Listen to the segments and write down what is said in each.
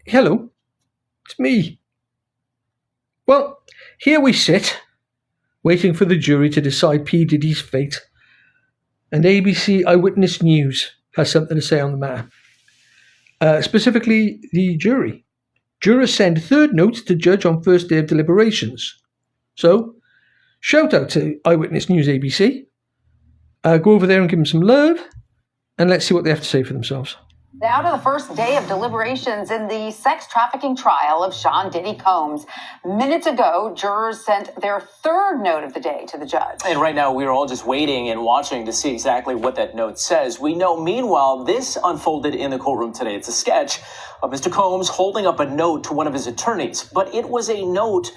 Hello, it's me. Well, here we sit, waiting for the jury to decide P. Diddy's fate, and ABC Eyewitness News has something to say on the matter. Specifically, the jury. Jurors send third note to judge on first day of deliberations. So, shout out to Eyewitness News ABC. Go over there and give them some love, and let's see what they have to say for themselves. Now to the first day of deliberations in the sex trafficking trial of Sean Diddy Combs. Minutes ago, jurors sent their third note of the day to the judge. And right now, we're all just waiting and watching to see exactly what that note says. We know, meanwhile, this unfolded in the courtroom today. It's a sketch of Mr. Combs holding up a note to one of his attorneys, but it was a note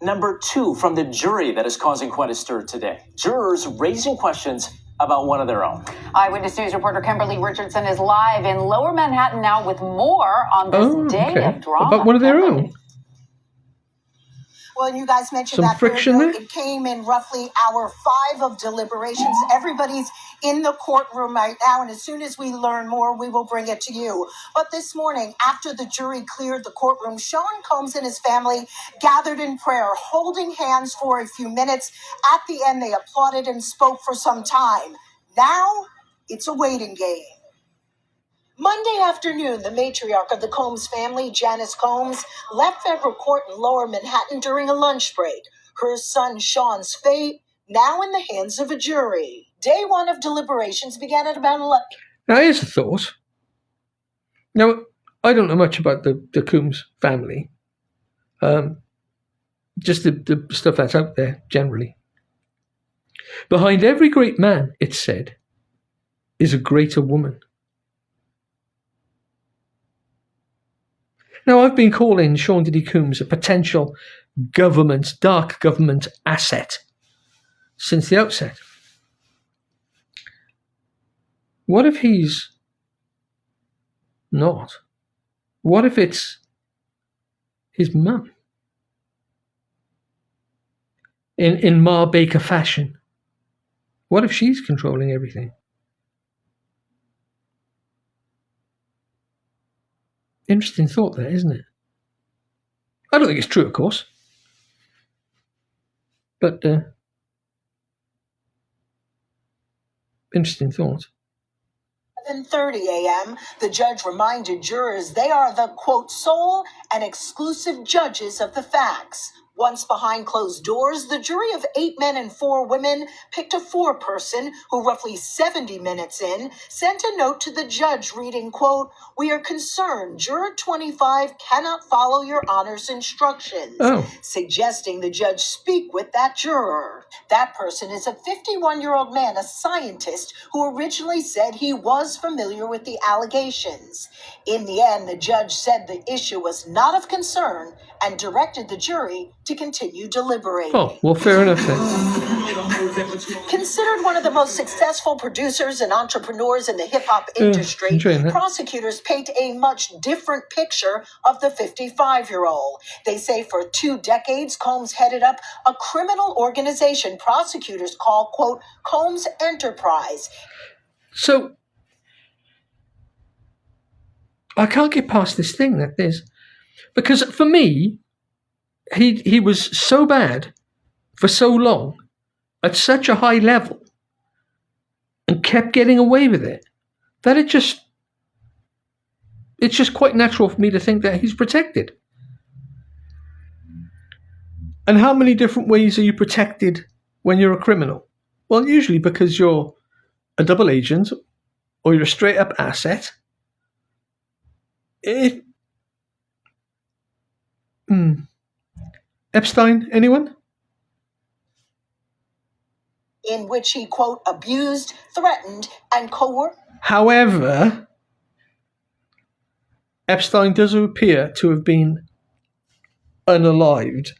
number 2 from the jury that is causing quite a stir today. Jurors raising questions about one of their own. Eyewitness News reporter Kimberly Richardson is live in Lower Manhattan now with more on this day of drama. About one of their own. Well, you guys mentioned Some that friction there? It came in roughly hour 5 of deliberations. Everybody's in the courtroom right now, and as soon as we learn more, we will bring it to you. But this morning, after the jury cleared the courtroom, Sean Combs and his family gathered in prayer, holding hands for a few minutes. At the end, they applauded and spoke for some time. Now, it's a waiting game. Monday afternoon, the matriarch of the Combs family, Janice Combs, left federal court in Lower Manhattan during a lunch break. Her son Sean's fate now in the hands of a jury. Day 1 of deliberations began at about 11. Now, here's a thought. Now, I don't know much about the Combs family. Just the stuff that's out there, generally. Behind every great man, it's said, is a greater woman. Now, I've been calling Sean Diddy Combs a potential dark government asset since the outset. What if he's not? What if it's his mum? In Ma Baker fashion. What if she's controlling everything? Interesting thought there, isn't it? I don't think it's true, of course. But, interesting thought. 7:30 a.m., the judge reminded jurors they are the, quote, sole and exclusive judges of the facts. Once behind closed doors, the jury of 8 men and 4 women picked a 4-person who, roughly 70 minutes in, sent a note to the judge reading, quote, "We are concerned Juror 25 cannot follow your honor's instructions," suggesting the judge speak with that juror. That person is a 51-year-old man, a scientist, who originally said he was familiar with the allegations. In the end, the judge said the issue was not of concern and directed the jury to continue deliberating. Oh, well, fair enough then. Considered one of the most successful producers and entrepreneurs in the hip-hop industry, prosecutors paint a much different picture of the 55-year-old. They say for 2 decades, Combs headed up a criminal organization prosecutors call, quote, Combs Enterprise. So, I can't get past this thing that there's... Because for me, he was so bad for so long, at such a high level, and kept getting away with it, that it's just quite natural for me to think that he's protected. And how many different ways are you protected when you're a criminal? Well, usually because you're a double agent or you're a straight up asset. Epstein, anyone? In which he, quote, abused, threatened, and coerced. However, Epstein does appear to have been unalived.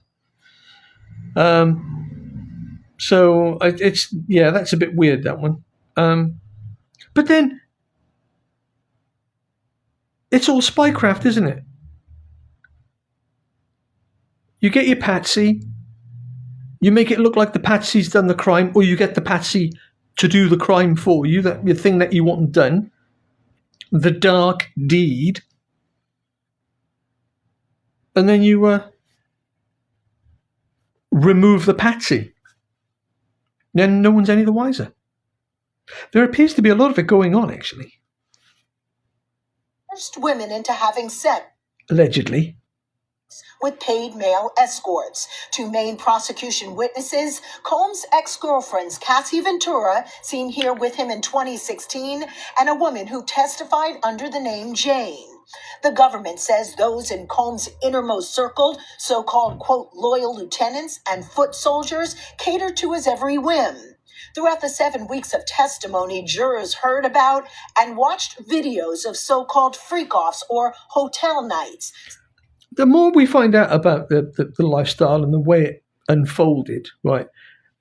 So that's a bit weird, that one. But then, it's all spycraft, isn't it? You get your patsy, you make it look like the patsy's done the crime, or you get the patsy to do the crime for you, the thing that you want done, the dark deed. and then you remove the patsy. Then no one's any the wiser. There appears to be a lot of it going on, actually. Forced women into having sex Allegedly. with paid male escorts. Two main prosecution witnesses, Combs' ex-girlfriends Cassie Ventura, seen here with him in 2016, and a woman who testified under the name Jane. The government says those in Combs' innermost circle, so-called, quote, loyal lieutenants and foot soldiers, catered to his every whim. Throughout the 7 weeks of testimony, jurors heard about and watched videos of so-called freak-offs or hotel nights. The more we find out about the lifestyle and the way it unfolded, right,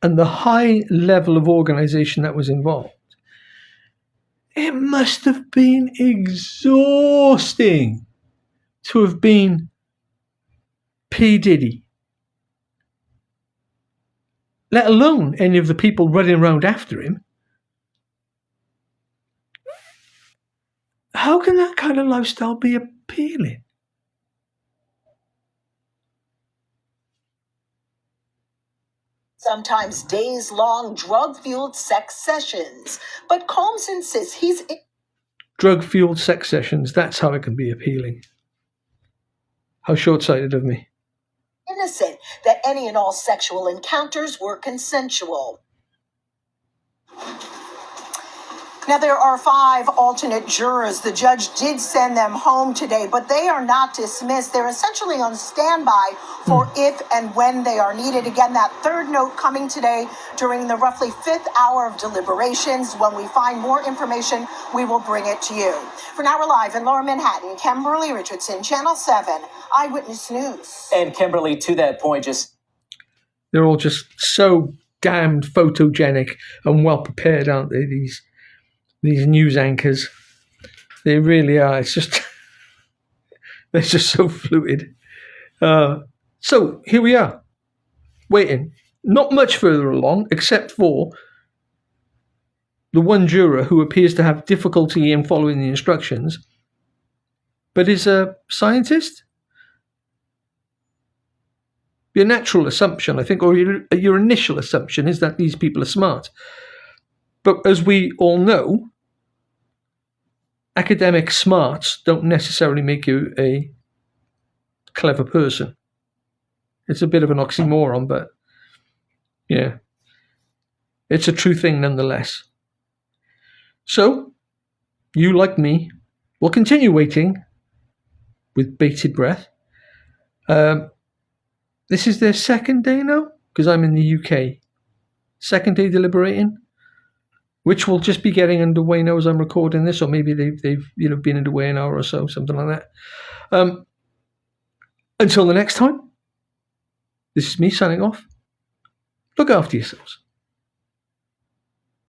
and the high level of organization that was involved, it must have been exhausting to have been P. Diddy, let alone any of the people running around after him. How can that kind of lifestyle be appealing? Sometimes days-long drug-fueled sex sessions. But Combs insists he's Drug-fueled sex sessions, that's how it can be appealing. How short-sighted of me. innocent, that any and all sexual encounters were consensual. Now, there are 5 alternate jurors. The judge did send them home today, but they are not dismissed. They're essentially on standby for if and when they are needed. Again, that third note coming today during the roughly 5th hour of deliberations. When we find more information, we will bring it to you. For now, we're live in Lower Manhattan. Kimberly Richardson, Channel 7, Eyewitness News. And Kimberly, to that point, they're all just so damned photogenic and well prepared, aren't they? These news anchors, they really are. It's just, they're just so fluid. So here we are, waiting. Not much further along, except for the one juror who appears to have difficulty in following the instructions, but is a scientist. Your natural assumption, I think, or your initial assumption is that these people are smart. But as we all know, academic smarts don't necessarily make you a clever person. It's a bit of an oxymoron, but yeah, it's a true thing nonetheless. So, you, like me, will continue waiting with bated breath. This is their second day now, because I'm in the UK. Second day deliberating, which will just be getting underway now as I'm recording this, or maybe they've been underway an hour or so, something like that. Until the next time, this is me signing off. Look after yourselves.